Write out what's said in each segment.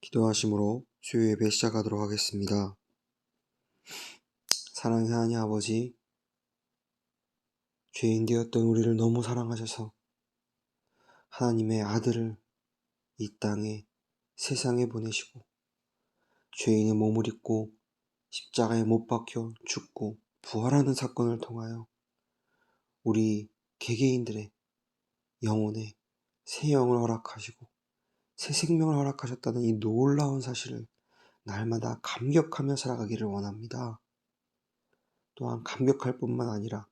기도하심으로 수요 예배 시작하도록 하겠습니다. 사랑의 하나님 아버지, 죄인 되었던 우리를 너무 사랑하셔서 하나님의 아들을 이 땅에 세상에 보내시고 죄인의 몸을 입고 십자가에 못 박혀 죽고 부활하는 사건을 통하여 우리 개개인들의 영혼에 새 영을 허락하시고 새 생명을 허락하셨다는 이 놀라운 사실을 날마다 감격하며 살아가기를 원합니다. 또한 감격할 뿐만 아니라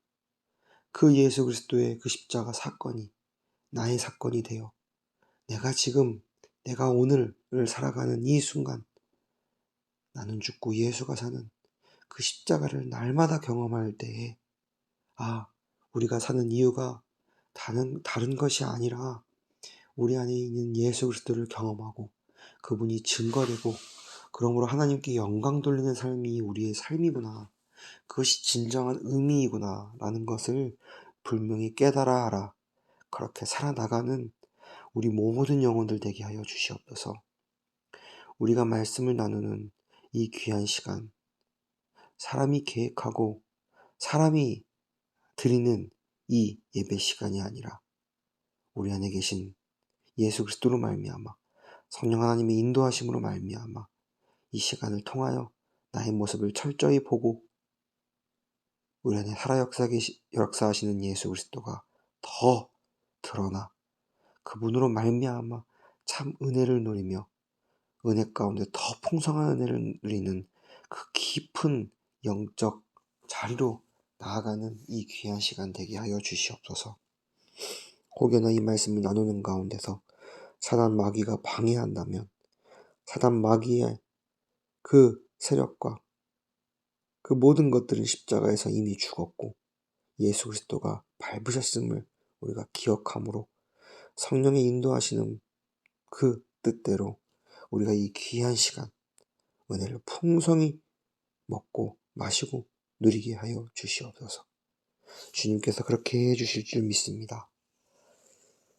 그 예수 그리스도의 그 십자가 사건이 나의 사건이 되어 내가 오늘을 살아가는 이 순간 나는 죽고 예수가 사는 그 십자가를 날마다 경험할 때에 우리가 사는 이유가 다른 것이 아니라 우리 안에 있는 예수 그리스도를 경험하고 그분이 증거되고 그러므로 하나님께 영광 돌리는 삶이 우리의 삶이구나. 그것이 진정한 의미이구나 라는 것을 분명히 깨달아 알아 그렇게 살아나가는 우리 모든 영혼들 되게 하여 주시옵소서. 우리가 말씀을 나누는 이 귀한 시간, 사람이 계획하고 사람이 드리는 이 예배 시간이 아니라 우리 안에 계신 예수 그리스도로 말미암아 성령 하나님의 인도하심으로 말미암아 이 시간을 통하여 나의 모습을 철저히 보고 우리 안에 살아 역사하시는 예수 그리스도가 더 드러나 그분으로 말미암아 참 은혜를 누리며 은혜 가운데 더 풍성한 은혜를 누리는 그 깊은 영적 자리로 나아가는 이 귀한 시간 되게 하여 주시옵소서. 혹여나 이 말씀을 나누는 가운데서 사단 마귀가 방해한다면 사단 마귀의 그 세력과 그 모든 것들은 십자가에서 이미 죽었고 예수 그리스도가 밟으셨음을 우리가 기억함으로 성령의 인도하시는 그 뜻대로 우리가 이 귀한 시간 은혜를 풍성히 먹고 마시고 누리게 하여 주시옵소서. 주님께서 그렇게 해주실 줄 믿습니다.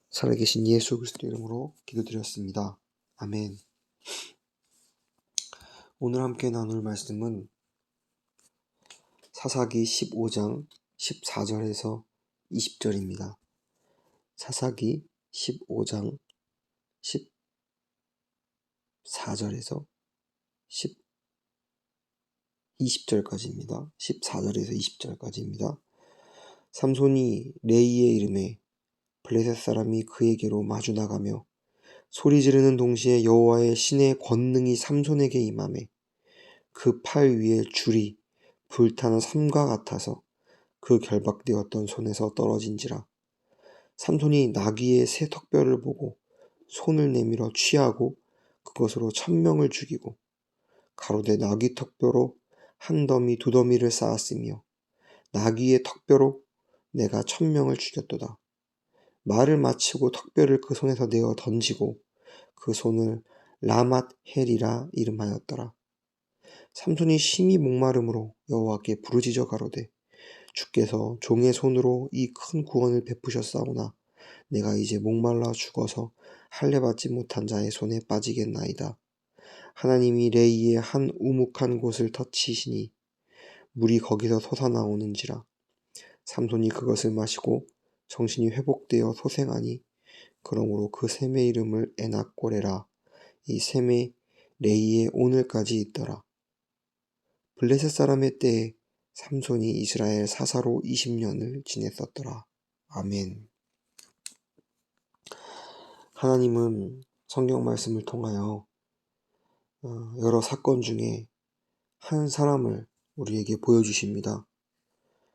살아계신 예수 그리스도 이름으로 기도드렸습니다. 아멘. 오늘 함께 나눌 말씀은 사사기 15장 14절에서 20절입니다. 사사기 15장 14절에서 20절까지입니다. 14절에서 20절까지입니다. 삼손이 레이의 이름에 블레셋 사람이 그에게로 마주 나가며 소리 지르는 동시에 여호와의 신의 권능이 삼손에게 임하매 그 팔 위에 줄이 불타는 삼과 같아서 그 결박되었던 손에서 떨어진지라. 삼손이 나귀의 새 턱뼈를 보고 손을 내밀어 취하고 그것으로 1000명을 죽이고 가로되 나귀 턱뼈로 한 더미 두 더미를 쌓았으며 나귀의 턱뼈로 내가 1000명을 죽였도다. 말을 마치고 턱뼈를 그 손에서 내어 던지고 그 손을 라맛 헬이라 이름하였더라. 삼손이 심히 목마름으로 여호와께 부르짖어 가로되 주께서 종의 손으로 이 큰 구원을 베푸셨사오나 내가 이제 목말라 죽어서 할례 받지 못한 자의 손에 빠지겠나이다. 하나님이 레이의 한 우묵한 곳을 터치시니 물이 거기서 솟아나오는지라. 삼손이 그것을 마시고 정신이 회복되어 소생하니 그러므로 그 샘의 이름을 에낙고레라. 이 샘의 레이에 오늘까지 있더라. 블레셋 사람의 때에 삼손이 이스라엘 사사로 20년을 지냈었더라. 아멘. 하나님은 성경 말씀을 통하여 여러 사건 중에 한 사람을 우리에게 보여주십니다.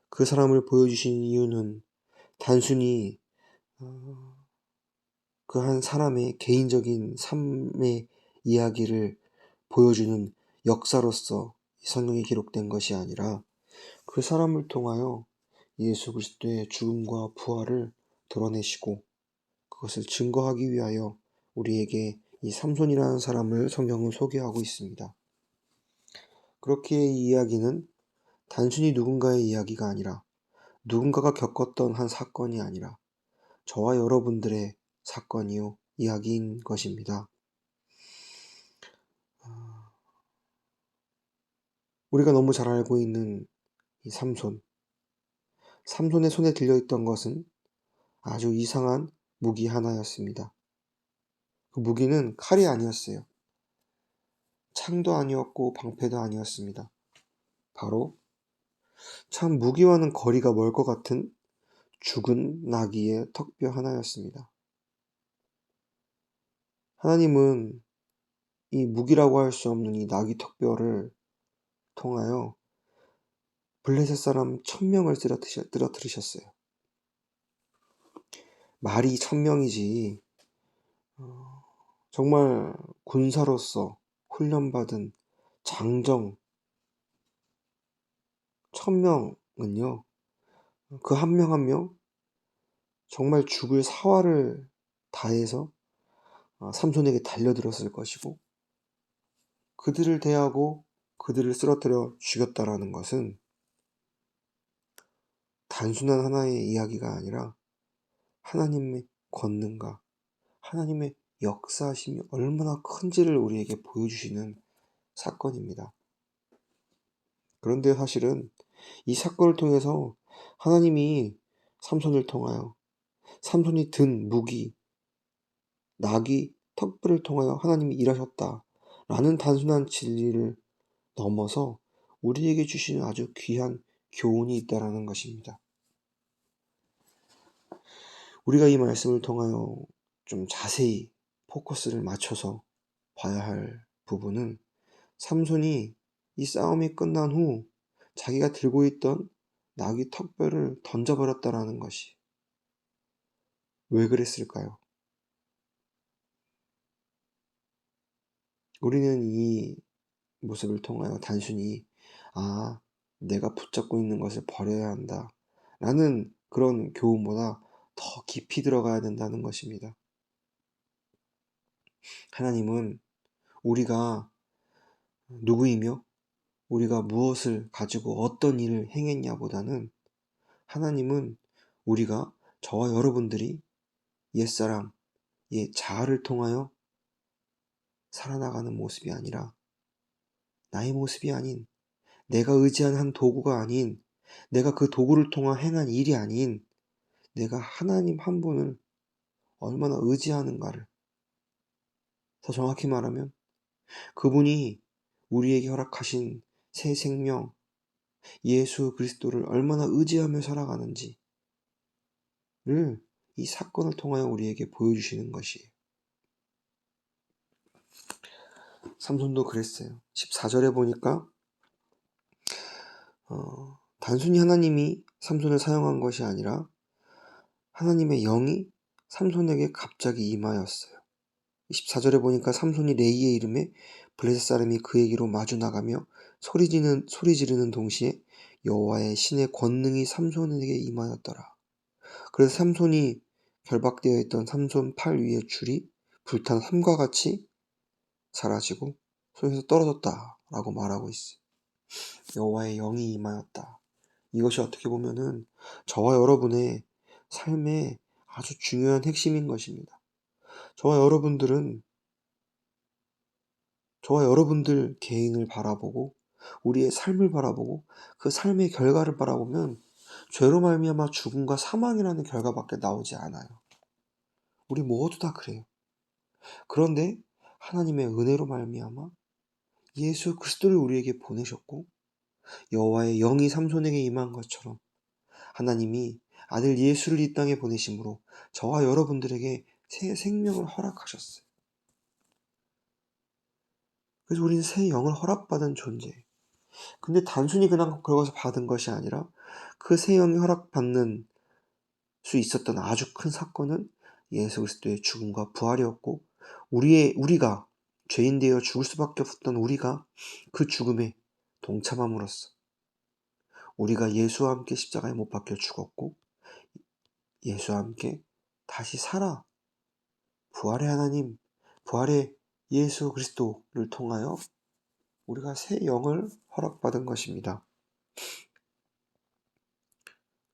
그 사람을 보여주신 이유는 단순히 그 한 사람의 개인적인 삶의 이야기를 보여주는 역사로서 성경에 기록된 것이 아니라 그 사람을 통하여 예수 그리스도의 죽음과 부활을 드러내시고 그것을 증거하기 위하여 우리에게 이 삼손이라는 사람을 성경은 소개하고 있습니다. 그렇게 이 이야기는 단순히 누군가의 이야기가 아니라 누군가가 겪었던 한 사건이 아니라 저와 여러분들의 사건이요 이야기인 것입니다. 우리가 너무 잘 알고 있는 이 삼손. 삼손의 손에 들려있던 것은 아주 이상한 무기 하나였습니다. 그 무기는 칼이 아니었어요. 창도 아니었고 방패도 아니었습니다. 바로 참 무기와는 거리가 멀 것 같은 죽은 나귀의 턱뼈 하나였습니다. 하나님은 이 무기라고 할 수 없는 이 나귀 턱뼈를 통하여 블레셋 사람 1000명을 쓰러뜨리셨어요. 말이 1000명이지 정말 군사로서 훈련받은 장정 1000명은요 그 한 명 한 명 정말 죽을 사활을 다해서 삼손에게 달려들었을 것이고 그들을 대하고 그들을 쓰러뜨려 죽였다라는 것은 단순한 하나의 이야기가 아니라 하나님의 권능과 하나님의 역사심이 얼마나 큰지를 우리에게 보여주시는 사건입니다. 그런데 사실은 이 사건을 통해서 하나님이 삼손을 통하여 삼손이 든 무기, 나귀, 턱불을 통하여 하나님이 일하셨다라는 단순한 진리를 넘어서 우리에게 주시는 아주 귀한 교훈이 있다라는 것입니다. 우리가 이 말씀을 통하여 좀 자세히 포커스를 맞춰서 봐야 할 부분은 삼손이 이 싸움이 끝난 후 자기가 들고 있던 나귀 턱뼈를 던져버렸다라는 것이 왜 그랬을까요? 우리는 이 모습을 통하여 단순히 내가 붙잡고 있는 것을 버려야 한다 라는 그런 교훈보다 더 깊이 들어가야 된다는 것입니다. 하나님은 우리가 누구이며 우리가 무엇을 가지고 어떤 일을 행했냐보다는 하나님은 우리가 저와 여러분들이 옛사람, 옛 자아를 통하여 살아나가는 모습이 아니라 나의 모습이 아닌 내가 의지한 한 도구가 아닌 내가 그 도구를 통한 행한 일이 아닌 내가 하나님 한 분을 얼마나 의지하는가를 더 정확히 말하면 그분이 우리에게 허락하신 새 생명 예수 그리스도를 얼마나 의지하며 살아가는지를 이 사건을 통하여 우리에게 보여주시는 것이에요. 삼손도 그랬어요. 14절에 보니까 단순히 하나님이 삼손을 사용한 것이 아니라 하나님의 영이 삼손에게 갑자기 임하였어요. 14절에 보니까 삼손이 레이의 이름에 블레셋 사람이 그에게로 마주 나가며 소리 지르는 동시에 여호와의 신의 권능이 삼손에게 임하였더라. 그래서 삼손이 결박되어 있던 삼손 팔 위의 줄이 불탄 삼과 같이 사라지고 손에서 떨어졌다라고 말하고 있어요. 여호와의 영이 임하였다. 이것이 어떻게 보면은 저와 여러분의 삶의 아주 중요한 핵심인 것입니다. 저와 여러분들 개인을 바라보고 우리의 삶을 바라보고 그 삶의 결과를 바라보면 죄로 말미암아 죽음과 사망이라는 결과밖에 나오지 않아요. 우리 모두 다 그래요. 그런데 하나님의 은혜로 말미암아 예수 그리스도를 우리에게 보내셨고 여호와의 영이 삼손에게 임한 것처럼 하나님이 아들 예수를 이 땅에 보내심으로 저와 여러분들에게 새 생명을 허락하셨어요. 그래서 우리는 새 영을 허락받은 존재예요. 근데 단순히 그냥 그것을 받은 것이 아니라 그 새 영이 허락받는 수 있었던 아주 큰 사건은 예수 그리스도의 죽음과 부활이었고 우리가 죄인 되어 죽을 수밖에 없었던 우리가 그 죽음에 동참함으로써 우리가 예수와 함께 십자가에 못 박혀 죽었고 예수와 함께 다시 살아 부활의 하나님, 부활의 예수 그리스도를 통하여 우리가 새 영을 허락받은 것입니다.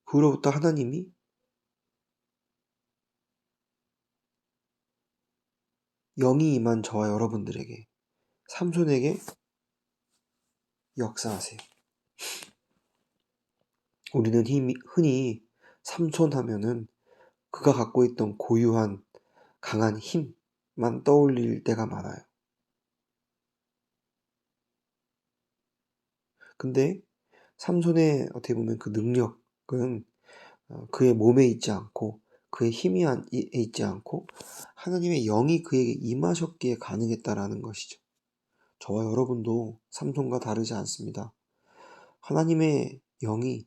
그로부터 하나님이 영이 임한 저와 여러분들에게 삼손에게 역사하세요. 우리는 흔히 삼손 하면은 그가 갖고 있던 고유한 강한 힘만 떠올릴 때가 많아요. 근데 삼손의 어떻게 보면 그 능력은 그의 몸에 있지 않고 그의 힘이 있지 않고 하나님의 영이 그에게 임하셨기에 가능했다라는 것이죠. 저와 여러분도 삼손과 다르지 않습니다. 하나님의 영이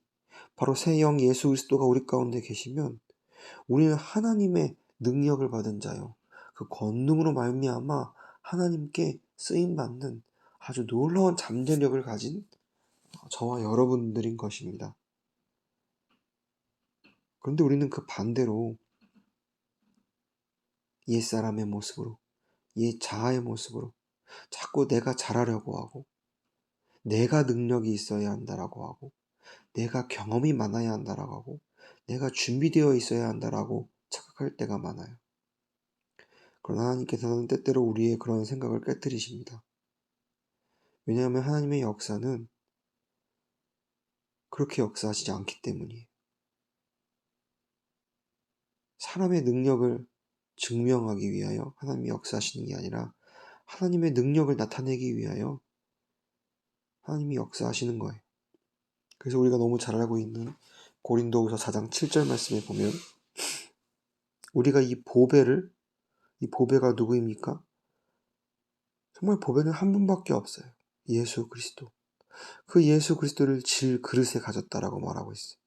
바로 새 영 예수 그리스도가 우리 가운데 계시면 우리는 하나님의 능력을 받은 자요. 그 권능으로 말미암아 하나님께 쓰임받는 아주 놀라운 잠재력을 가진 저와 여러분들인 것입니다. 그런데 우리는 그 반대로 옛사람의 모습으로, 옛 자아의 모습으로 자꾸 내가 잘하려고 하고 내가 능력이 있어야 한다라고 하고 내가 경험이 많아야 한다라고 하고 내가 준비되어 있어야 한다라고 착각할 때가 많아요. 그러나 하나님께서는 때때로 우리의 그런 생각을 깨뜨리십니다. 왜냐하면 하나님의 역사는 그렇게 역사하시지 않기 때문이에요. 사람의 능력을 증명하기 위하여 하나님이 역사하시는 게 아니라 하나님의 능력을 나타내기 위하여 하나님이 역사하시는 거예요. 그래서 우리가 너무 잘 알고 있는 고린도후서 4장 7절 말씀에 보면 우리가 이 보배가 누구입니까? 정말 보배는 한 분밖에 없어요. 예수 그리스도. 그 예수 그리스도를 질 그릇에 가졌다라고 말하고 있어요.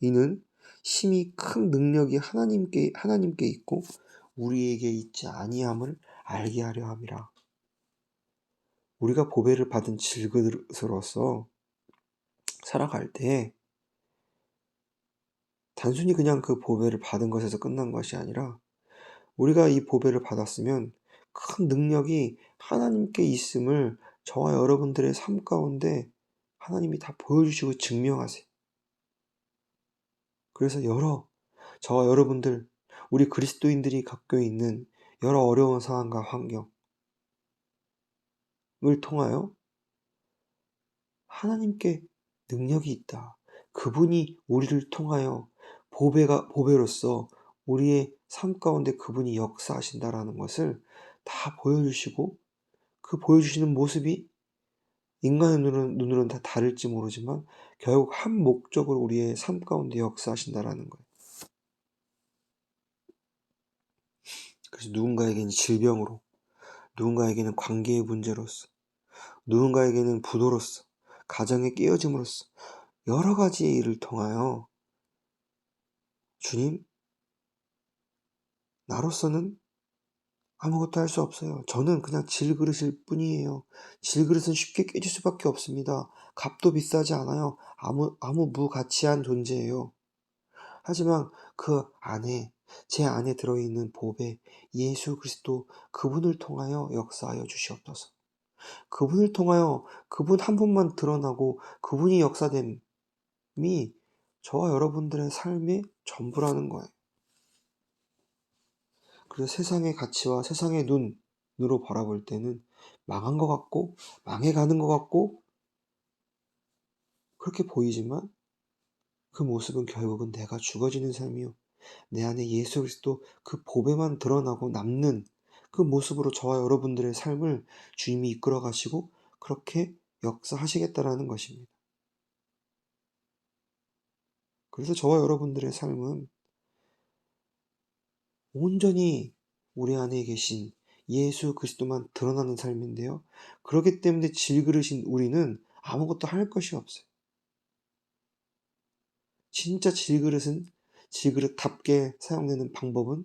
이는 심히 큰 능력이 하나님께 있고 우리에게 있지 아니함을 알게 하려 함이라. 우리가 보배를 받은 질그릇으로서 살아갈 때 단순히 그냥 그 보배를 받은 것에서 끝난 것이 아니라 우리가 이 보배를 받았으면 큰 능력이 하나님께 있음을 저와 여러분들의 삶 가운데 하나님이 다 보여주시고 증명하세요. 그래서 저와 여러분들, 우리 그리스도인들이 갖고 있는 여러 어려운 상황과 환경을 통하여 하나님께 능력이 있다. 그분이 우리를 통하여 보배로서 우리의 삶 가운데 그분이 역사하신다라는 것을 다 보여주시고 그 보여주시는 모습이 인간의 눈으로는 다 다를지 모르지만 결국 한 목적으로 우리의 삶 가운데 역사하신다라는 거예요. 그래서 누군가에게는 질병으로, 누군가에게는 관계의 문제로서, 누군가에게는 부도로서, 가정의 깨어짐으로써 여러 가지의 일을 통하여 주님, 나로서는 아무것도 할 수 없어요. 저는 그냥 질그릇일 뿐이에요. 질그릇은 쉽게 깨질 수밖에 없습니다. 값도 비싸지 않아요. 아무 무가치한 존재예요. 하지만 그 안에, 제 안에 들어있는 보배, 예수 그리스도 그분을 통하여 역사하여 주시옵소서. 그분을 통하여 그분 한 분만 드러나고 그분이 역사됨이 저와 여러분들의 삶의 전부라는 거예요. 그래서 세상의 가치와 세상의 눈으로 바라볼 때는 망한 것 같고 망해가는 것 같고 그렇게 보이지만 그 모습은 결국은 내가 죽어지는 삶이요. 내 안에 예수 그리스도 그 보배만 드러나고 남는 그 모습으로 저와 여러분들의 삶을 주님이 이끌어 가시고 그렇게 역사하시겠다라는 것입니다. 그래서 저와 여러분들의 삶은 온전히 우리 안에 계신 예수 그리스도만 드러나는 삶인데요. 그렇기 때문에 질그릇인 우리는 아무것도 할 것이 없어요. 진짜 질그릇은 질그릇답게 사용되는 방법은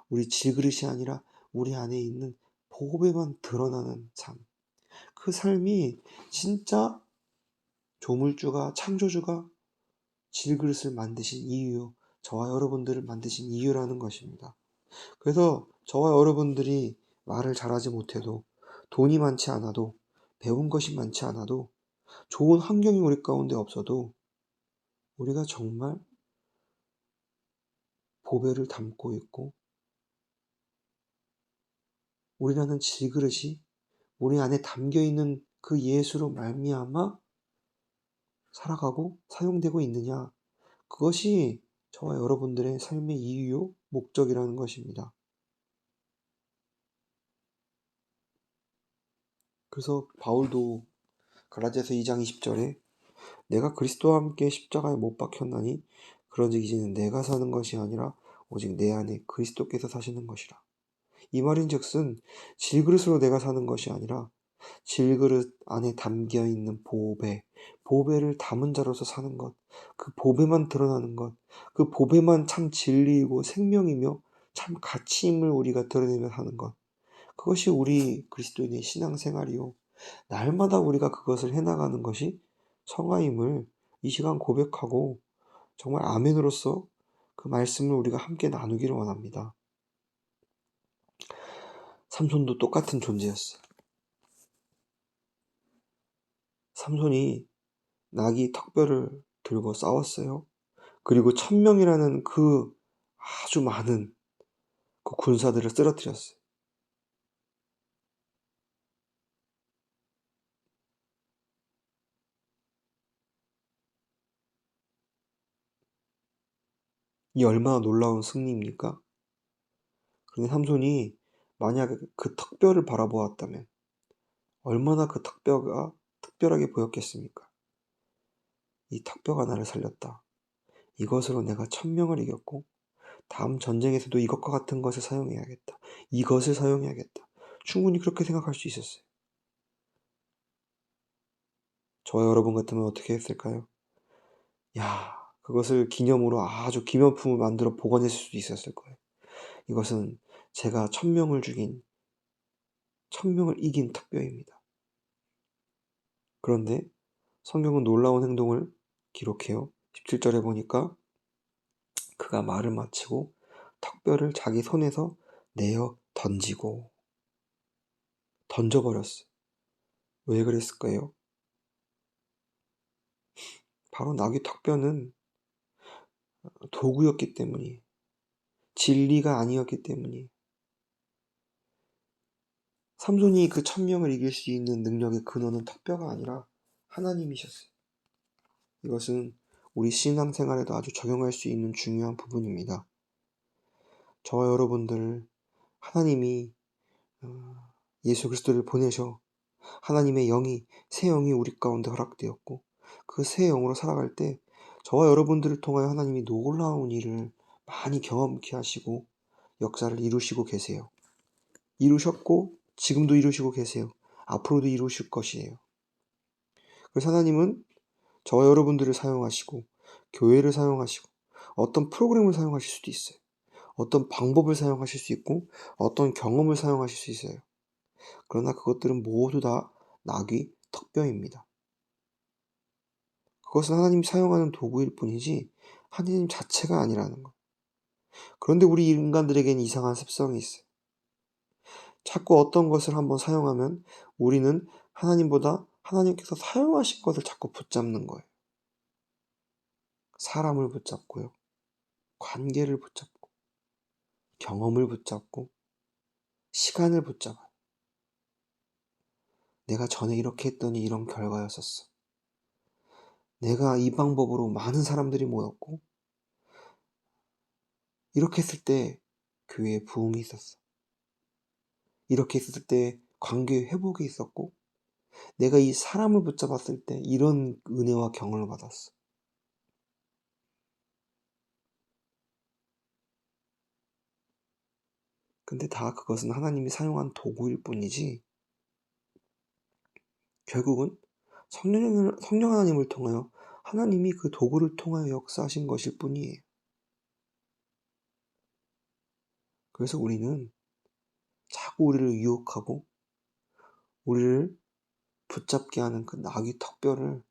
우리 질그릇이 아니라 우리 안에 있는 보배만 드러나는 삶. 그 삶이 진짜 조물주가, 창조주가 질그릇을 만드신 이유, 저와 여러분들을 만드신 이유라는 것입니다. 그래서 저와 여러분들이 말을 잘하지 못해도, 돈이 많지 않아도, 배운 것이 많지 않아도, 좋은 환경이 우리 가운데 없어도 우리가 정말 보배를 담고 있고 우리라는 질그릇이 우리 안에 담겨있는 그 예수로 말미암아 살아가고 사용되고 있느냐? 그것이 저와 여러분들의 삶의 이유요, 목적이라는 것입니다. 그래서 바울도 갈라디아서 2장 20절에 내가 그리스도와 함께 십자가에 못 박혔나니 그런즉 이제는 내가 사는 것이 아니라 오직 내 안에 그리스도께서 사시는 것이라. 이 말인즉슨 질그릇으로 내가 사는 것이 아니라 질그릇 안에 담겨있는 보배를 담은 자로서 사는 것, 그 보배만 드러나는 것, 그 보배만 참 진리이고 생명이며 참 가치임을 우리가 드러내며 사는 것, 그것이 우리 그리스도인의 신앙생활이요, 날마다 우리가 그것을 해나가는 것이 성화임을 이 시간 고백하고 정말 아멘으로서 그 말씀을 우리가 함께 나누기를 원합니다. 삼손도 똑같은 존재였어요. 삼손이 나귀 턱뼈를 들고 싸웠어요. 그리고 1000명이라는 그 아주 많은 그 군사들을 쓰러뜨렸어요. 이 얼마나 놀라운 승리입니까? 그런데 삼손이 만약에 그 턱뼈를 바라보았다면 얼마나 그 턱뼈가 특별하게 보였겠습니까? 이 턱뼈가 나를 살렸다. 이것으로 내가 1000명을 이겼고 다음 전쟁에서도 이것과 같은 것을 사용해야겠다. 이것을 사용해야겠다. 충분히 그렇게 생각할 수 있었어요. 저와 여러분 같으면 어떻게 했을까요? 그것을 기념으로 아주 기념품을 만들어 보관했을 수도 있었을 거예요. 이것은 제가 1000명을 죽인, 1000명을 이긴 턱뼈입니다. 그런데 성경은 놀라운 행동을 기록해요. 17절에 보니까 그가 말을 마치고 턱뼈를 자기 손에서 내어 던져버렸어요. 왜 그랬을까요? 바로 나귀 턱뼈는 도구였기 때문이에요. 진리가 아니었기 때문이에요. 삼손이 그 1000명을 이길 수 있는 능력의 근원은 턱뼈가 아니라 하나님이셨어요. 이것은 우리 신앙생활에도 아주 적용할 수 있는 중요한 부분입니다. 저와 여러분들, 하나님이 예수 그리스도를 보내셔 하나님의 영이, 새 영이 우리 가운데 허락되었고 그 새 영으로 살아갈 때 저와 여러분들을 통하여 하나님이 놀라운 일을 많이 경험케 하시고 역사를 이루시고 계세요. 이루셨고 지금도 이루시고 계세요. 앞으로도 이루실 것이에요. 그래서 하나님은 저와 여러분들을 사용하시고 교회를 사용하시고 어떤 프로그램을 사용하실 수도 있어요. 어떤 방법을 사용하실 수 있고 어떤 경험을 사용하실 수 있어요. 그러나 그것들은 모두 다 나귀 턱뼈입니다. 그것은 하나님이 사용하는 도구일 뿐이지 하나님 자체가 아니라는 것. 그런데 우리 인간들에게는 이상한 습성이 있어요. 자꾸 어떤 것을 한번 사용하면 우리는 하나님보다 하나님께서 사용하신 것을 자꾸 붙잡는 거예요. 사람을 붙잡고요. 관계를 붙잡고 경험을 붙잡고 시간을 붙잡아요. 내가 전에 이렇게 했더니 이런 결과였었어. 내가 이 방법으로 많은 사람들이 모였고 이렇게 했을 때 교회에 부흥이 있었어. 이렇게 했을 때 관계 회복이 있었고 내가 이 사람을 붙잡았을 때 이런 은혜와 경험을 받았어. 근데 다 그것은 하나님이 사용한 도구일 뿐이지 결국은 성령 하나님을 통하여 하나님이 그 도구를 통하여 역사하신 것일 뿐이에요. 그래서 우리는 자꾸 우리를 유혹하고 우리를 붙잡게 하는 그 나귀 턱뼈를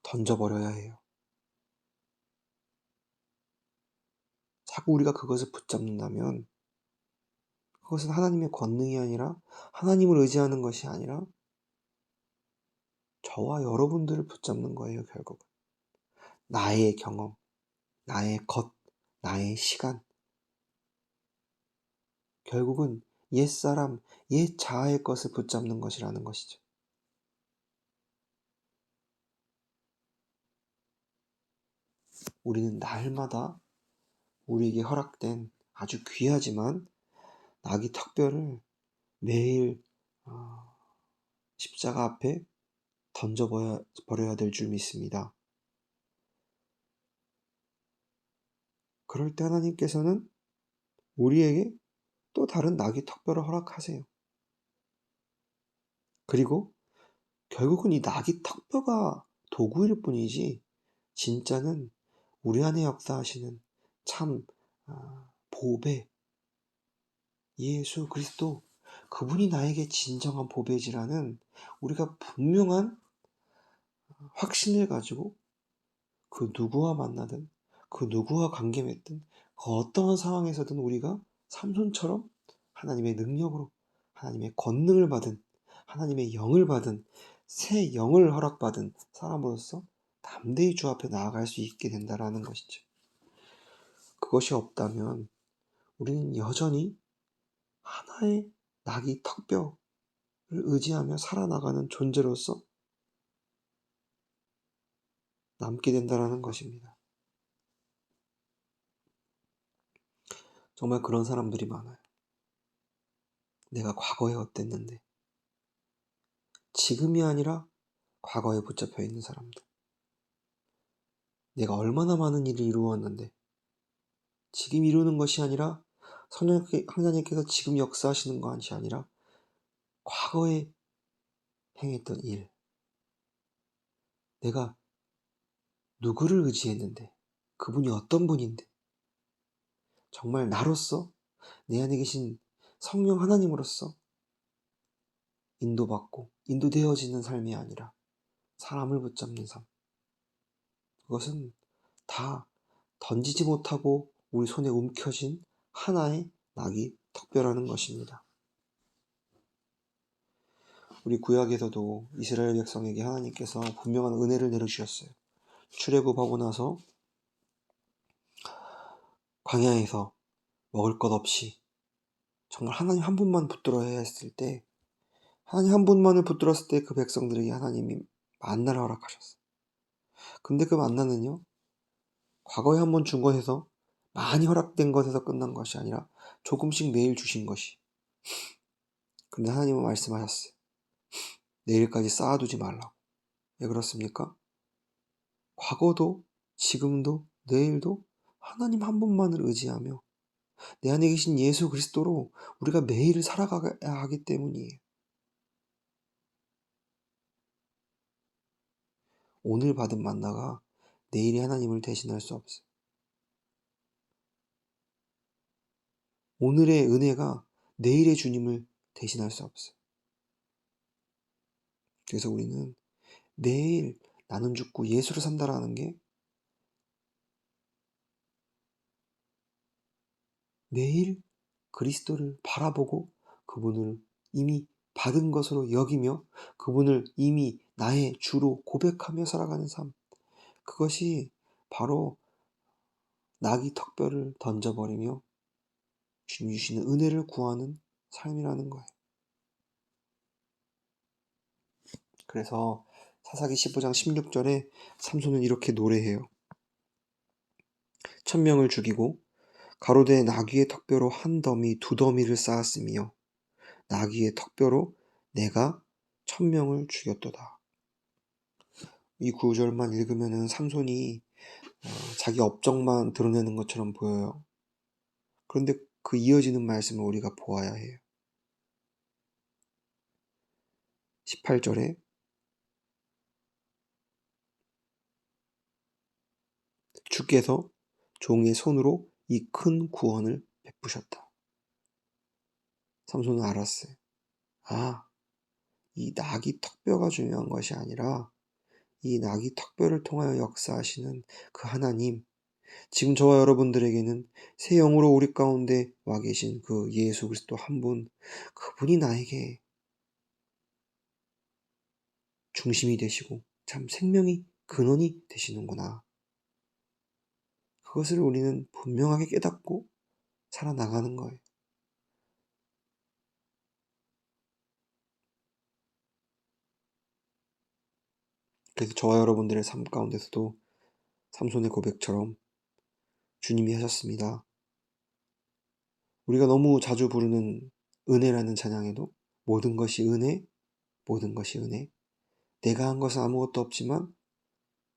던져버려야 해요. 자꾸 우리가 그것을 붙잡는다면 그것은 하나님의 권능이 아니라 하나님을 의지하는 것이 아니라 저와 여러분들을 붙잡는 거예요. 결국은 나의 경험, 나의 것, 나의 시간, 결국은 옛사람, 옛 자아의 것을 붙잡는 것이라는 것이죠. 우리는 날마다 우리에게 허락된 아주 귀하지만 나귀 턱뼈를 매일 십자가 앞에 던져버려야 될 줄 믿습니다. 그럴 때 하나님께서는 우리에게 또 다른 나귀 턱뼈를 허락하세요. 그리고 결국은 이 나귀 턱뼈가 도구일 뿐이지 진짜는 우리 안에 역사하시는 참 보배, 예수 그리스도, 그분이 나에게 진정한 보배지라는 우리가 분명한 확신을 가지고 그 누구와 만나든 그 누구와 관계 맺든 그 어떠한 상황에서든 우리가 삼손처럼 하나님의 능력으로 하나님의 권능을 받은, 하나님의 영을 받은, 새 영을 허락받은 사람으로서 담대히 주 앞에 나아갈 수 있게 된다라는 것이죠. 그것이 없다면 우리는 여전히 하나의 나귀 턱뼈를 의지하며 살아나가는 존재로서 남게 된다라는 것입니다. 정말 그런 사람들이 많아요. 내가 과거에 어땠는데, 지금이 아니라 과거에 붙잡혀 있는 사람들. 내가 얼마나 많은 일을 이루었는데, 지금 이루는 것이 아니라 하나님께서 지금 역사하시는 것이 아니라 과거에 행했던 일. 내가 누구를 의지했는데, 그분이 어떤 분인데, 정말 나로서 내 안에 계신 성령 하나님으로서 인도받고 인도되어지는 삶이 아니라 사람을 붙잡는 삶. 그것은 다 던지지 못하고 우리 손에 움켜진 하나의 나귀 턱뼈라는 것입니다. 우리 구약에서도 이스라엘 백성에게 하나님께서 분명한 은혜를 내려주셨어요. 출애굽하고 나서 광야에서 먹을 것 없이 정말 하나님 한 분만 붙들어야 했을 때, 하나님 한 분만을 붙들었을 때 그 백성들에게 하나님이 만나를 허락하셨어요. 근데 그 만나는요, 과거에 한번 준 것에서 많이 허락된 것에서 끝난 것이 아니라 조금씩 매일 주신 것이. 근데 하나님은 말씀하셨어요. 내일까지 쌓아두지 말라고. 왜 그렇습니까? 과거도 지금도 내일도 하나님 한 분만을 의지하며 내 안에 계신 예수 그리스도로 우리가 매일을 살아가야 하기 때문이에요. 오늘 받은 만나가 내일의 하나님을 대신할 수 없어요. 오늘의 은혜가 내일의 주님을 대신할 수 없어요. 그래서 우리는 매일 나는 죽고 예수를 산다라는 게 매일 그리스도를 바라보고 그분을 이미 받은 것으로 여기며 그분을 이미 나의 주로 고백하며 살아가는 삶. 그것이 바로 나귀 턱뼈를 던져버리며 주님 주시는 은혜를 구하는 삶이라는 거예요. 그래서 사사기 15장 16절에 삼손은 이렇게 노래해요. 1000명을 죽이고 가로되 나귀의 턱뼈로 한 더미 두 더미를 쌓았으며 나귀의 턱뼈로 내가 1000명을 죽였도다. 이 구절만 읽으면은 삼손이 자기 업적만 드러내는 것처럼 보여요. 그런데 그 이어지는 말씀을 우리가 보아야 해요. 18절에 주께서 종의 손으로 이 큰 구원을 베푸셨다. 삼손은 알았어요. 이 나귀 턱뼈가 중요한 것이 아니라 이 나귀 턱뼈를 통하여 역사하시는 그 하나님, 지금 저와 여러분들에게는 새 영으로 우리 가운데 와 계신 그 예수 그리스도 한 분, 그분이 나에게 중심이 되시고 참 생명이 근원이 되시는구나. 그것을 우리는 분명하게 깨닫고 살아나가는 거예요. 그래서 저와 여러분들의 삶 가운데서도 삼손의 고백처럼 주님이 하셨습니다. 우리가 너무 자주 부르는 은혜라는 찬양에도 모든 것이 은혜, 모든 것이 은혜. 내가 한 것은 아무것도 없지만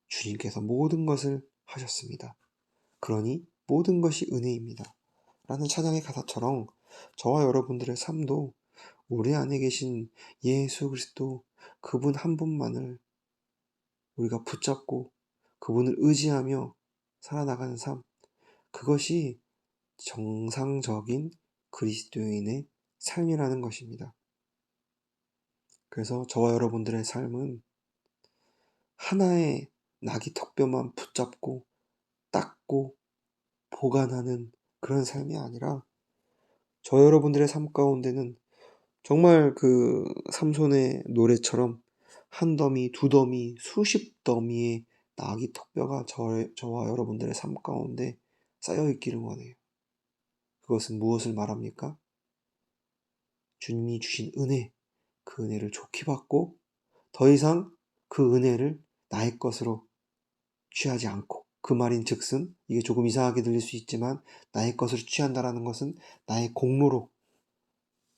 주님께서 모든 것을 하셨습니다. 그러니 모든 것이 은혜입니다. 라는 찬양의 가사처럼 저와 여러분들의 삶도 우리 안에 계신 예수 그리스도 그분 한 분만을 우리가 붙잡고 그분을 의지하며 살아나가는 삶, 그것이 정상적인 그리스도인의 삶이라는 것입니다. 그래서 저와 여러분들의 삶은 하나의 낙이 턱뼈만 붙잡고 닦고 보관하는 그런 삶이 아니라 저 여러분들의 삶 가운데는 정말 그 삼손의 노래처럼 한 더미, 두 더미, 수십 더미의 낙이 턱뼈가 저와 여러분들의 삶 가운데 쌓여 있기를 원해요. 그것은 무엇을 말합니까? 주님이 주신 은혜, 그 은혜를 좋게 받고 더 이상 그 은혜를 나의 것으로 취하지 않고, 그 말인 즉슨 이게 조금 이상하게 들릴 수 있지만 나의 것으로 취한다라는 것은 나의 공로로,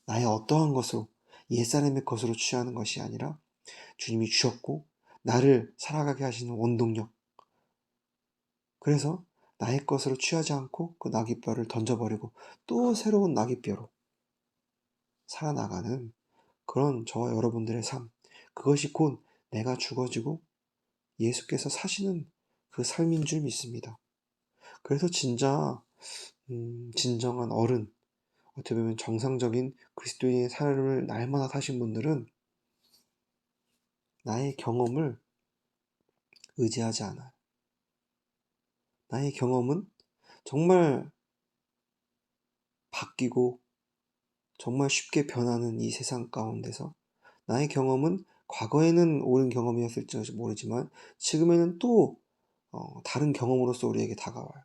나의 어떠한 것으로, 옛사람의 것으로 취하는 것이 아니라 주님이 주셨고 나를 살아가게 하시는 원동력, 그래서 나의 것으로 취하지 않고 그 나귀뼈를 던져버리고 또 새로운 나귀뼈로 살아나가는 그런 저와 여러분들의 삶, 그것이 곧 내가 죽어지고 예수께서 사시는 그 삶인 줄 믿습니다. 그래서 진정한 어른, 어떻게 보면 정상적인 그리스도인의 삶을 날마다 사신 분들은 나의 경험을 의지하지 않아요. 나의 경험은 정말 바뀌고 정말 쉽게 변하는 이 세상 가운데서 나의 경험은 과거에는 옳은 경험이었을지 모르지만 지금에는 또 다른 경험으로서 우리에게 다가와요.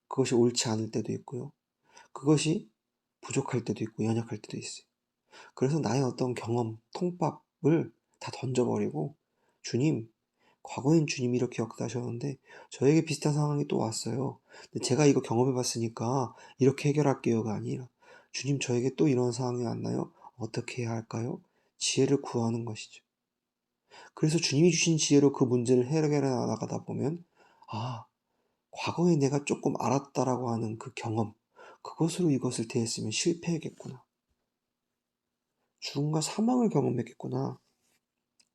그것이 옳지 않을 때도 있고요. 그것이 부족할 때도 있고 연약할 때도 있어요. 그래서 나의 어떤 경험, 통밥을 다 던져버리고 주님, 과거엔 주님이 이렇게 역사하셨는데 저에게 비슷한 상황이 또 왔어요. 근데 제가 이거 경험해봤으니까 이렇게 해결할게요가 아니라 주님, 저에게 또 이런 상황이 왔나요? 어떻게 해야 할까요? 지혜를 구하는 것이죠. 그래서 주님이 주신 지혜로 그 문제를 해결해 나가다 보면 과거에 내가 조금 알았다라고 하는 그 경험, 그것으로 이것을 대했으면 실패했겠구나. 죽음과 사망을 경험했겠구나.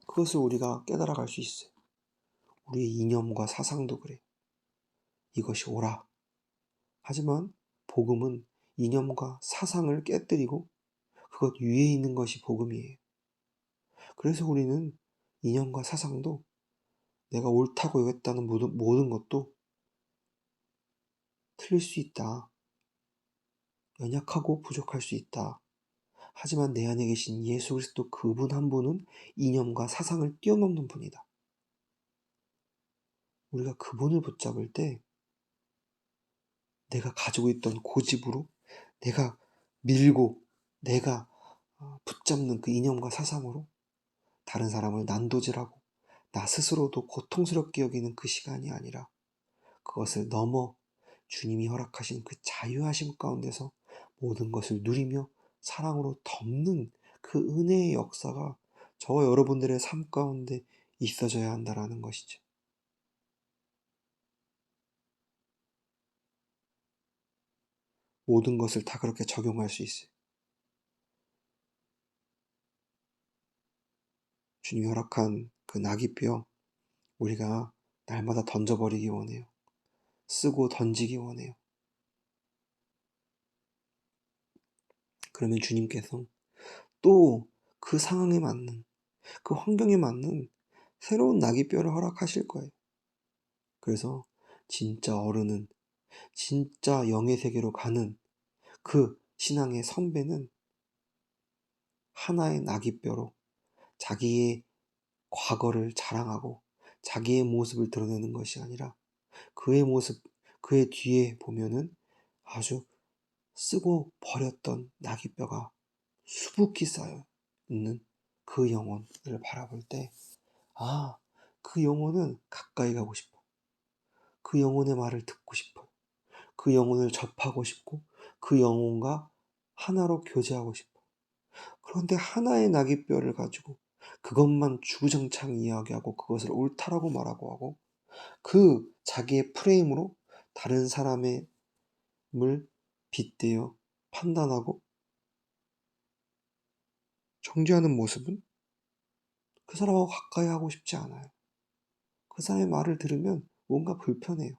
그것을 우리가 깨달아갈 수 있어요. 우리의 이념과 사상도 그래. 이것이 옳아. 하지만 복음은 이념과 사상을 깨뜨리고 그것 위에 있는 것이 복음이에요. 그래서 우리는 이념과 사상도 내가 옳다고 여겼다는 모든 것도 틀릴 수 있다. 연약하고 부족할 수 있다. 하지만 내 안에 계신 예수 그리스도 그분 한 분은 이념과 사상을 뛰어넘는 분이다. 우리가 그분을 붙잡을 때 내가 가지고 있던 고집으로 내가 밀고 내가 붙잡는 그 이념과 사상으로 다른 사람을 난도질하고 나 스스로도 고통스럽게 여기는 그 시간이 아니라 그것을 넘어 주님이 허락하신 그 자유하심 가운데서 모든 것을 누리며 사랑으로 덮는 그 은혜의 역사가 저와 여러분들의 삶 가운데 있어져야 한다라는 것이죠. 모든 것을 다 그렇게 적용할 수 있어요. 주님이 허락한 그 나귀뼈 우리가 날마다 던져버리기 원해요. 쓰고 던지기 원해요. 그러면 주님께서 또 그 상황에 맞는, 그 환경에 맞는 새로운 나귀뼈를 허락하실 거예요. 그래서 진짜 어른은, 진짜 영의 세계로 가는 그 신앙의 선배는 하나의 나귀뼈로 자기의 과거를 자랑하고 자기의 모습을 드러내는 것이 아니라 그의 모습, 그의 뒤에 보면은 아주 쓰고 버렸던 나귀뼈가 수북히 쌓여 있는 그 영혼을 바라볼 때 그 영혼은 가까이 가고 싶어. 그 영혼의 말을 듣고 싶어요. 그 영혼을 접하고 싶고 그 영혼과 하나로 교제하고 싶어요. 그런데 하나의 나귀뼈를 가지고 그것만 주구장창 이야기하고 그것을 옳다라고 말하고 하고 그 자기의 프레임으로 다른 사람의 을 빗대어 판단하고 정죄하는 모습은 그 사람하고 가까이 하고 싶지 않아요. 그 사람의 말을 들으면 뭔가 불편해요.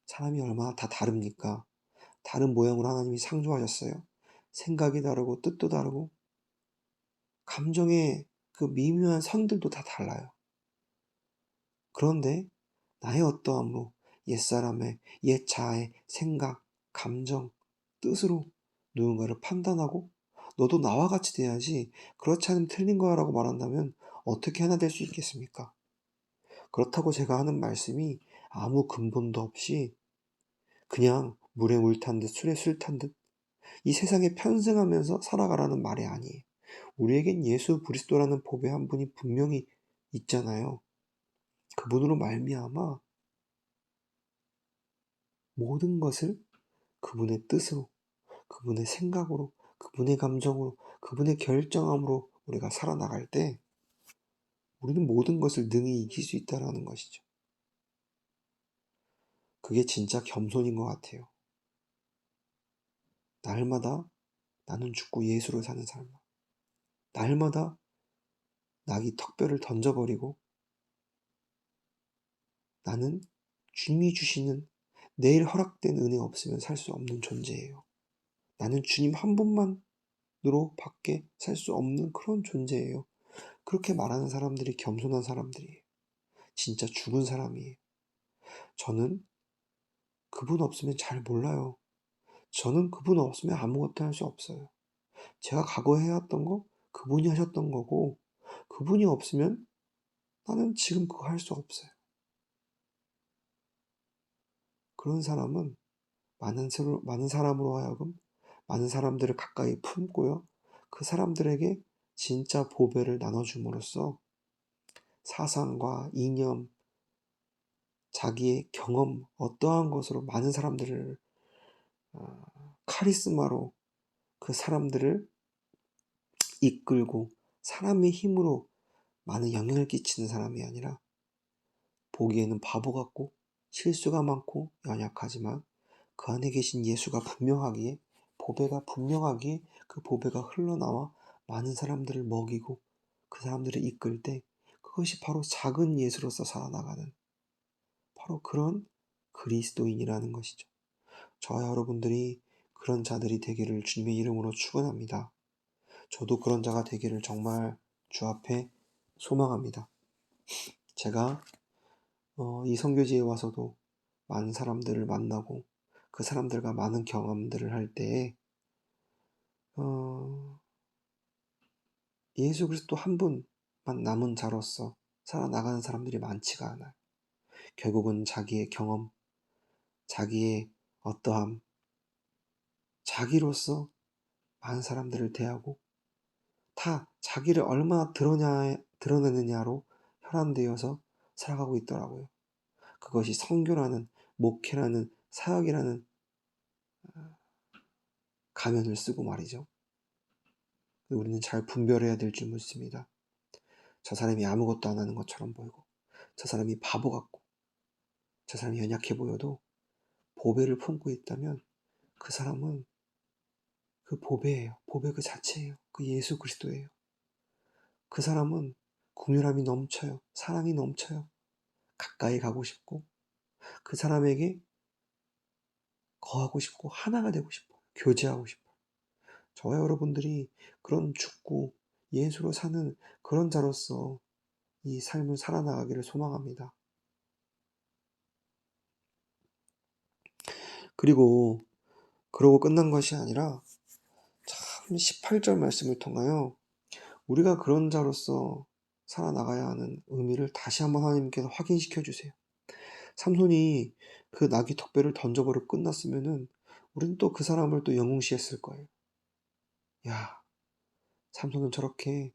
사람이 얼마나 다 다릅니까? 다른 모양으로 하나님이 창조하셨어요. 생각이 다르고 뜻도 다르고 감정의 그 미묘한 선들도 다 달라요. 그런데 나의 어떠함으로 옛사람의 옛 자아의 생각, 감정, 뜻으로 누군가를 판단하고 너도 나와 같이 돼야지 그렇지 않으면 틀린 거야 라고 말한다면 어떻게 하나 될 수 있겠습니까? 그렇다고 제가 하는 말씀이 아무 근본도 없이 그냥 물에 물 탄 듯 술에 술 탄 듯 이 세상에 편승하면서 살아가라는 말이 아니에요. 우리에겐 예수 그리스도라는 법의 한 분이 분명히 있잖아요. 그분으로 말미암아 모든 것을 그분의 뜻으로, 그분의 생각으로, 그분의 감정으로, 그분의 결정함으로 우리가 살아나갈 때 우리는 모든 것을 능히 이길 수 있다는 것이죠. 그게 진짜 겸손인 것 같아요. 날마다 나는 죽고 예수로 사는 삶. 날마다 나기 턱뼈를 던져버리고 나는 주님이 주시는 내일 허락된 은혜 없으면 살 수 없는 존재예요. 나는 주님 한 분만으로 밖에 살 수 없는 그런 존재예요. 그렇게 말하는 사람들이 겸손한 사람들이에요. 진짜 죽은 사람이에요. 저는 그분 없으면 잘 몰라요. 저는 그분 없으면 아무것도 할 수 없어요. 제가 과거에 해왔던 거 그분이 하셨던 거고 그분이 없으면 나는 지금 그거 할 수 없어요. 그런 사람은 많은 사람으로 하여금 많은 사람들을 가까이 품고요. 그 사람들에게 진짜 보배를 나눠줌으로써 사상과 이념, 자기의 경험, 어떠한 것으로 많은 사람들을 카리스마로 그 사람들을 이끌고 사람의 힘으로 많은 영향을 끼치는 사람이 아니라 보기에는 바보 같고 실수가 많고 연약하지만 그 안에 계신 예수가 분명하기에 보배가 분명하기에 그 보배가 흘러나와 많은 사람들을 먹이고 그 사람들을 이끌 때 그것이 바로 작은 예수로서 살아나가는 바로 그런 그리스도인이라는 것이죠. 저와 여러분들이 그런 자들이 되기를 주님의 이름으로 축원합니다. 저도 그런 자가 되기를 정말 주 앞에 소망합니다. 제가 이 선교지에 와서도 많은 사람들을 만나고 그 사람들과 많은 경험들을 할 때에 어, 예수 그리스도 한 분만 남은 자로서 살아나가는 사람들이 많지가 않아요. 결국은 자기의 경험, 자기의 어떠함, 자기로서 많은 사람들을 대하고 다 자기를 얼마나 드러내느냐로 혈안되어서 살아가고 있더라고요. 그것이 선교라는 목회라는 사역이라는 가면을 쓰고 말이죠. 우리는 잘 분별해야 될 줄 믿습니다. 저 사람이 아무것도 안 하는 것처럼 보이고 저 사람이 바보 같고 저 사람이 연약해 보여도 보배를 품고 있다면 그 사람은 그 보배예요. 보배 그 자체예요. 그 예수 그리스도예요. 그 사람은 긍휼함이 넘쳐요. 사랑이 넘쳐요. 가까이 가고 싶고 그 사람에게 거하고 싶고 하나가 되고 싶어요. 교제하고 싶어요. 저와 여러분들이 그런 죽고 예수로 사는 그런 자로서 이 삶을 살아나가기를 소망합니다. 그리고 그러고 끝난 것이 아니라 참 18절 말씀을 통하여 우리가 그런 자로서 살아나가야 하는 의미를 다시 한번 하나님께서 확인시켜 주세요. 삼손이 그 나귀 턱배를 던져버리고 끝났으면은 우리는 또 그 사람을 또 영웅시했을 거예요. 야, 삼손은 저렇게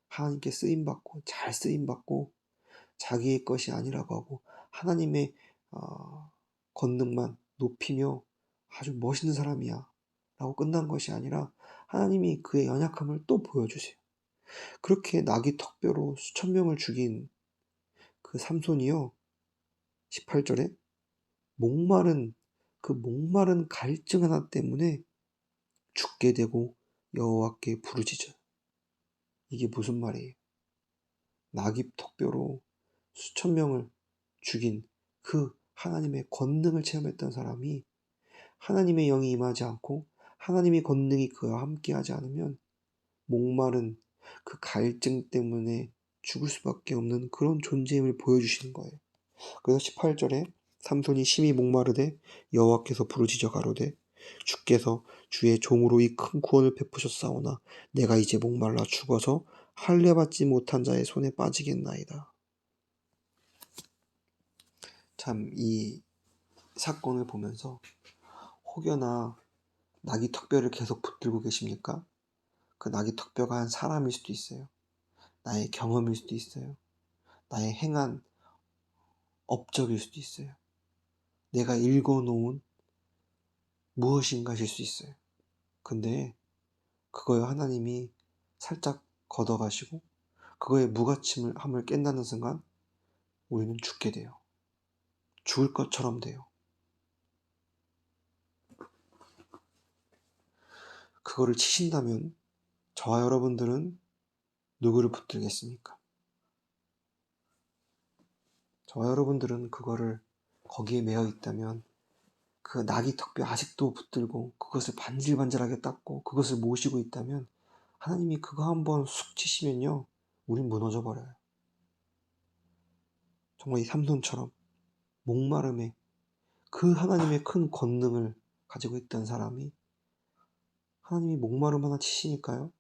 하나님께 쓰임받고 잘 쓰임받고 자기의 것이 아니라고 하고 하나님의 권능만 높이며 아주 멋있는 사람이야 라고 끝난 것이 아니라 하나님이 그의 연약함을 또 보여주세요. 그렇게 나귀 턱뼈로 수천 명을 죽인 그 삼손이요, 18절에 목마른 갈증 하나 때문에 죽게 되고 여호와께 부르짖어요. 이게 무슨 말이에요? 나귀 턱뼈로 수천 명을 죽인 그 하나님의 권능을 체험했던 사람이 하나님의 영이 임하지 않고 하나님의 권능이 그와 함께하지 않으면 목마른 그 갈증 때문에 죽을 수밖에 없는 그런 존재임을 보여주시는 거예요. 그래서 18절에 삼손이 심히 목마르되 여호와께서 부르짖어 가로되 주께서 주의 종으로 이 큰 구원을 베푸셨사오나 내가 이제 목말라 죽어서 할례 받지 못한 자의 손에 빠지겠나이다. 참 이 사건을 보면서 혹여나 나귀 턱뼈를 계속 붙들고 계십니까? 그 나귀 턱뼈가 한 사람일 수도 있어요. 나의 경험일 수도 있어요. 나의 행한 업적일 수도 있어요. 내가 읽어놓은 무엇인가일 수 있어요. 근데 그거에 하나님이 살짝 걷어가시고 그거의 무가침함을 깬다는 순간 우리는 죽게 돼요. 죽을 것처럼 돼요. 그거를 치신다면 저와 여러분들은 누구를 붙들겠습니까? 저와 여러분들은 그거를 거기에 매여 있다면 그 나귀 턱뼈 아직도 붙들고 그것을 반질반질하게 닦고 그것을 모시고 있다면 하나님이 그거 한번 쑥 치시면요, 우린 무너져 버려요. 정말 이 삼손처럼 목마름에 그 하나님의 큰 권능을 가지고 있던 사람이 하나님이 목마름 하나 치시니까요,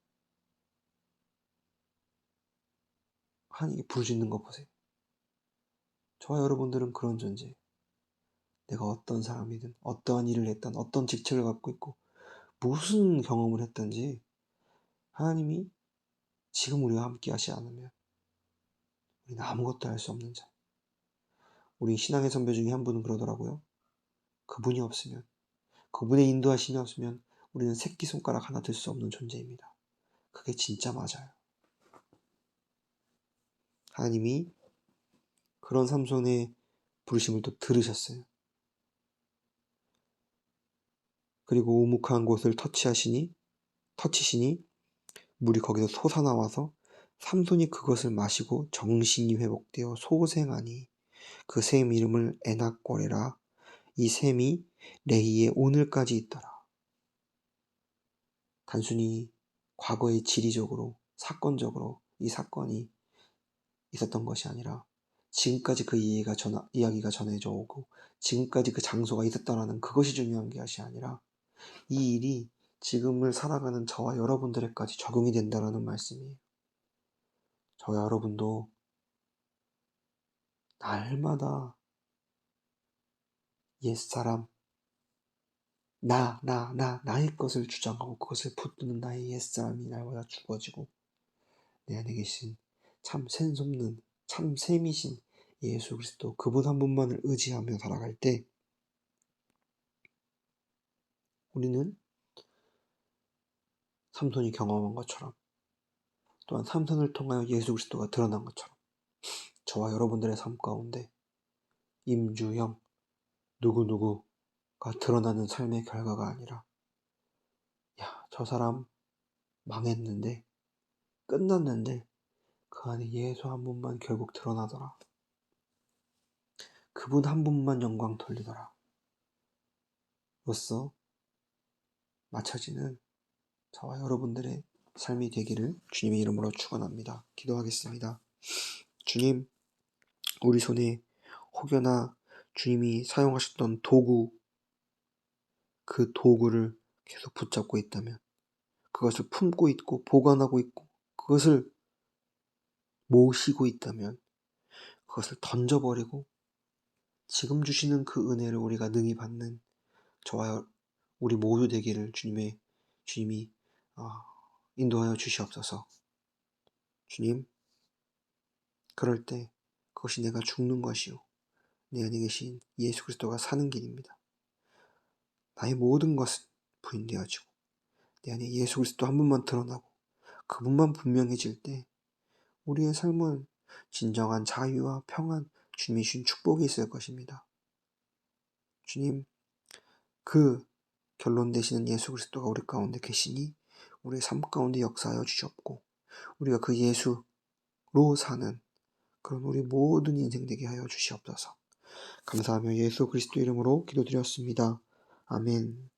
하나님이 부르짖는 거 보세요. 저와 여러분들은 그런 존재예요. 내가 어떤 사람이든 어떠한 일을 했든 어떤 직책을 갖고 있고 무슨 경험을 했든지 하나님이 지금 우리와 함께 하지 않으면 우리는 아무것도 할 수 없는 자. 우리 신앙의 선배 중에 한 분은 그러더라고요. 그분이 없으면, 그분의 인도하심이 없으면 우리는 새끼손가락 하나 들 수 없는 존재입니다. 그게 진짜 맞아요. 하나님이 그런 삼손의 부르심을 또 들으셨어요. 그리고 우묵한 곳을 터치시니 물이 거기서 솟아나와서 삼손이 그것을 마시고 정신이 회복되어 소생하니 그 샘 이름을 에낙고레라. 이 샘이 레히에 오늘까지 있더라. 단순히 과거의 지리적으로 사건적으로 이 사건이 있었던 것이 아니라 지금까지 그 이야기가 전해져 오고 지금까지 그 장소가 있었다라는 그것이 중요한 것이 아니라 이 일이 지금을 살아가는 저와 여러분들에까지 적용이 된다라는 말씀이에요. 저와 여러분도 날마다 옛사람, 나의 것을 주장하고 그것을 붙드는 나의 옛사람이 날마다 죽어지고 내 안에 계신 참 샘솟는 참 샘이신 예수 그리스도 그분 한 분만을 의지하며 살아갈 때 우리는 삼손이 경험한 것처럼 또한 삼손을 통하여 예수 그리스도가 드러난 것처럼 저와 여러분들의 삶 가운데 임주영 누구누구가 드러나는 삶의 결과가 아니라 야, 저 사람 망했는데 끝났는데 그 안에 예수 한 분만 결국 드러나더라. 그분 한 분만 영광 돌리더라. 로써 맞춰지는 저와 여러분들의 삶이 되기를 주님의 이름으로 축원합니다. 기도하겠습니다. 주님, 우리 손에 혹여나 주님이 사용하셨던 도구, 그 도구를 계속 붙잡고 있다면, 그것을 품고 있고 보관하고 있고 그것을 모시고 있다면 그것을 던져버리고 지금 주시는 그 은혜를 우리가 능히 받는 저와 우리 모두 되기를 주님이 인도하여 주시옵소서. 주님, 그럴 때 그것이 내가 죽는 것이요 내 안에 계신 예수 그리스도가 사는 길입니다. 나의 모든 것은 부인되어지고 내 안에 예수 그리스도 한 분만 드러나고 그분만 분명해질 때 우리의 삶은 진정한 자유와 평안, 주님이 주신 축복이 있을 것입니다. 주님, 그 결론 되시는 예수 그리스도가 우리 가운데 계시니 우리의 삶 가운데 역사하여 주시옵고 우리가 그 예수로 사는 그런 우리 모든 인생 되게 하여 주시옵소서. 감사하며 예수 그리스도 이름으로 기도드렸습니다. 아멘.